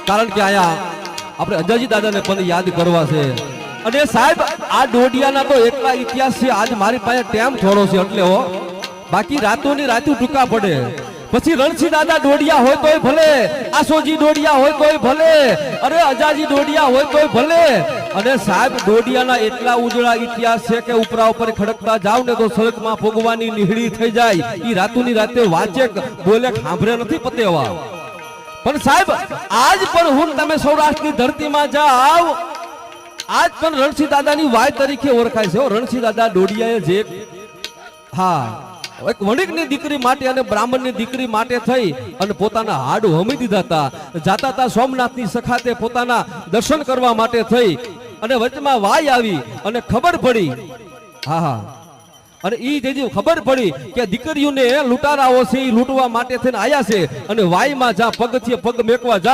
કારણ કે આયા આપણે અજાજી દાદાને પણ યાદ કરવા છે અને સાહેબ આ ડોડિયાના તો એટલા ઇતિહાસ છે આજ મારી પાસે ટાઈમ થોડો છે એટલે હો બાકી રાતોની રાતું ટૂંકા પડે પછી રણસિંહ દાદા ડોડિયા હોય તોય ભલે આસોજી ડોડિયા હોય તોય ભલે અરે અજાજી ડોડિયા હોય તોય ભલે અને સાહેબ ડોડિયાના એટલા ઉજળા ઇતિહાસ છે કે ઉપરા ઉપર ખડકતા જાવ ને તો સડકમાં ભોગવાની નિહળી થઈ જાય ઈ રાતુની રાતે વાંચે બોલે ખાંભરે નથી પતેવા પણ સાહેબ આજ પણ હું તમે સૌરાષ્ટ્રની ધરતીમાં જાવ આજ પણ રણસિંહ દાદાની વાય તરીકે ઓળખાય છે રણસિંહ દાદા ડોડિયાએ જે હા એક વણિકની દીકરી માટે અને બ્રાહ્મણની દીકરી માટે થઈ અને પોતાના હાડ હમી દીધા હતા જાતા હતા સોમનાથની સખાતે પોતાના દર્શન કરવા માટે થઈ અને વચમાં વાય આવી અને ખબર પડી હા હા અને ઈ જે ખબર પડી કે દીકરીઓને લૂંટારાઓ છે એ લૂંટવા માટે થઈને આયા છે અને વાયમાં જા પગથી પગ મેકવા જાય